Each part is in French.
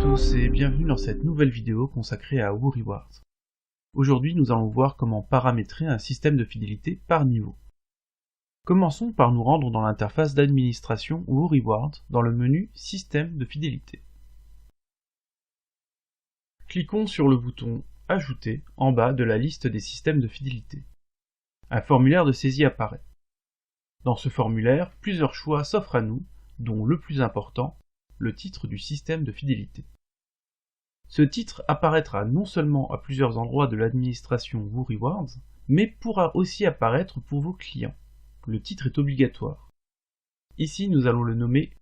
tous et bienvenue dans cette nouvelle vidéo consacrée à WooRewards. Aujourd'hui, nous allons voir comment paramétrer un système de fidélité par niveau. Commençons par nous rendre dans l'interface d'administration WooRewards dans le menu Système de fidélité. Cliquons sur le bouton Ajouter en bas de la liste des systèmes de fidélité. Un formulaire de saisie apparaît. Dans ce formulaire, plusieurs choix s'offrent à nous, dont le plus important, le titre du système de fidélité. Ce titre apparaîtra non seulement à plusieurs endroits de l'administration WooRewards, mais pourra aussi apparaître pour vos clients. Le titre est obligatoire. Ici, nous allons le nommer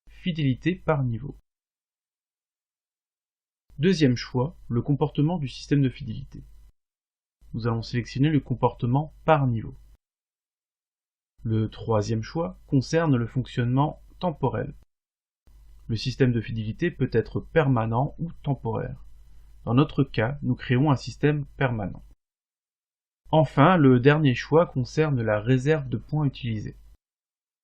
Fidélité par niveau. Deuxième choix, le comportement du système de fidélité. Nous allons sélectionner le comportement par niveau. Le troisième choix concerne le fonctionnement temporel. Le système de fidélité peut être permanent ou temporaire. Dans notre cas, nous créons un système permanent. Enfin, le dernier choix concerne la réserve de points utilisée.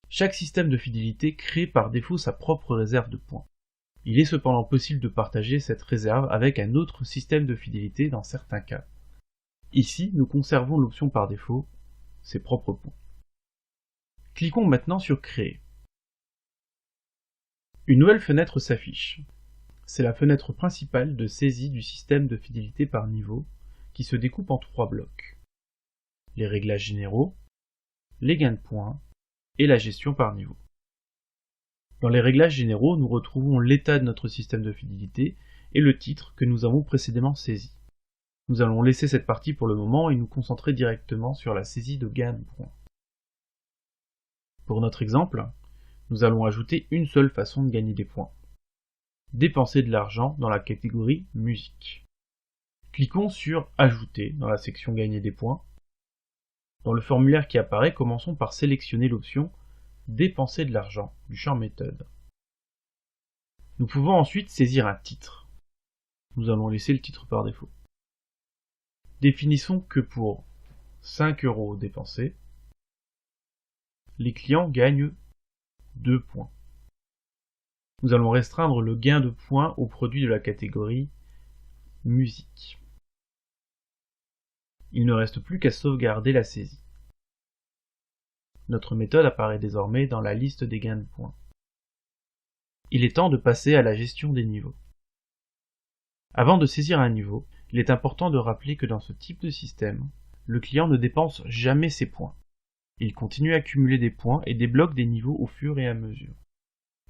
Chaque système de fidélité crée par défaut sa propre réserve de points. Il est cependant possible de partager cette réserve avec un autre système de fidélité dans certains cas. Ici, nous conservons l'option par défaut, ses propres points. Cliquons maintenant sur Créer. Une nouvelle fenêtre s'affiche. C'est la fenêtre principale de saisie du système de fidélité par niveau qui se découpe en trois blocs. Les réglages généraux, les gains de points et la gestion par niveau. Dans les réglages généraux, nous retrouvons l'état de notre système de fidélité et le titre que nous avons précédemment saisi. Nous allons laisser cette partie pour le moment et nous concentrer directement sur la saisie de gains de points. Pour notre exemple, nous allons ajouter une seule façon de gagner des points. Dépenser de l'argent dans la catégorie musique. Cliquons sur Ajouter dans la section Gagner des points. Dans le formulaire qui apparaît, commençons par sélectionner l'option Dépenser de l'argent du champ méthode. Nous pouvons ensuite saisir un titre. Nous allons laisser le titre par défaut. Définissons que pour 5 € dépensés, les clients gagnent 2 points. Nous allons restreindre le gain de points aux produits de la catégorie musique. Il ne reste plus qu'à sauvegarder la saisie. Notre méthode apparaît désormais dans la liste des gains de points. Il est temps de passer à la gestion des niveaux. Avant de saisir un niveau, il est important de rappeler que dans ce type de système, le client ne dépense jamais ses points. Il continue à accumuler des points et débloque des niveaux au fur et à mesure.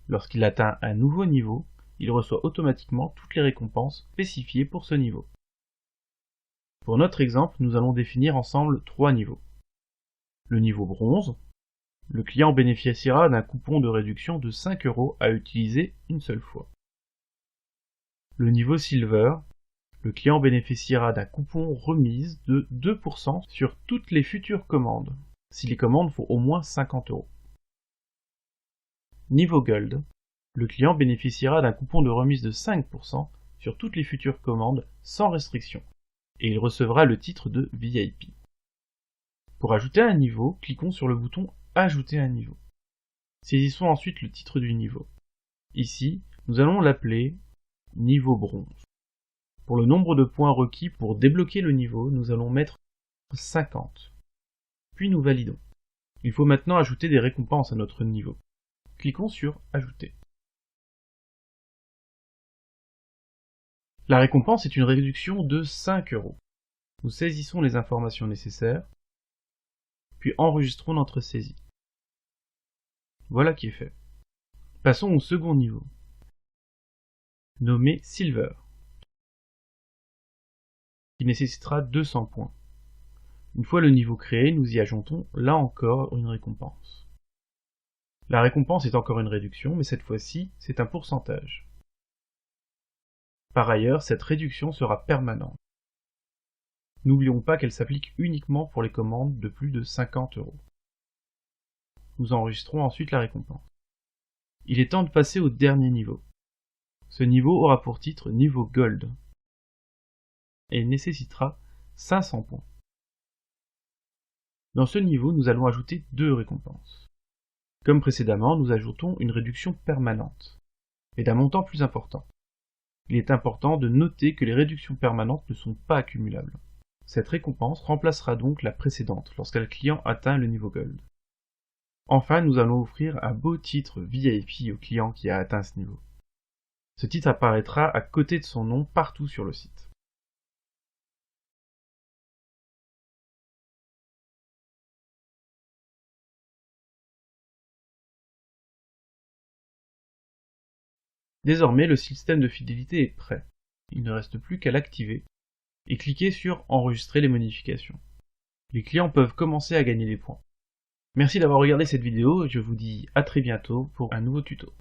Lorsqu'il atteint un nouveau niveau, il reçoit automatiquement toutes les récompenses spécifiées pour ce niveau. Pour notre exemple, nous allons définir ensemble 3 niveaux. Le niveau bronze, le client bénéficiera d'un coupon de réduction de 5 € à utiliser une seule fois. Le niveau silver, le client bénéficiera d'un coupon remise de 2% sur toutes les futures commandes, si les commandes font au moins 50 €. Niveau Gold, le client bénéficiera d'un coupon de remise de 5% sur toutes les futures commandes sans restriction, et il recevra le titre de VIP. Pour ajouter un niveau, cliquons sur le bouton Ajouter un niveau. Saisissons ensuite le titre du niveau. Ici, nous allons l'appeler Niveau Bronze. Pour le nombre de points requis pour débloquer le niveau, nous allons mettre 50. Puis nous validons. Il faut maintenant ajouter des récompenses à notre niveau. Cliquons sur Ajouter. La récompense est une réduction de 5 €. Nous saisissons les informations nécessaires, puis enregistrons notre saisie. Voilà qui est fait. Passons au second niveau, nommé Silver, qui nécessitera 200 points. Une fois le niveau créé, nous y ajoutons là encore une récompense. La récompense est encore une réduction, mais cette fois-ci, c'est un pourcentage. Par ailleurs, cette réduction sera permanente. N'oublions pas qu'elle s'applique uniquement pour les commandes de plus de 50 €. Nous enregistrons ensuite la récompense. Il est temps de passer au dernier niveau. Ce niveau aura pour titre Niveau Gold et nécessitera 500 points. Dans ce niveau, nous allons ajouter 2 récompenses. Comme précédemment, nous ajoutons une réduction permanente, et d'un montant plus important. Il est important de noter que les réductions permanentes ne sont pas accumulables. Cette récompense remplacera donc la précédente lorsqu'un client atteint le niveau Gold. Enfin, nous allons offrir un beau titre VIP au client qui a atteint ce niveau. Ce titre apparaîtra à côté de son nom partout sur le site. Désormais, le système de fidélité est prêt. Il ne reste plus qu'à l'activer et cliquer sur Enregistrer les modifications. Les clients peuvent commencer à gagner des points. Merci d'avoir regardé cette vidéo et je vous dis à très bientôt pour un nouveau tuto.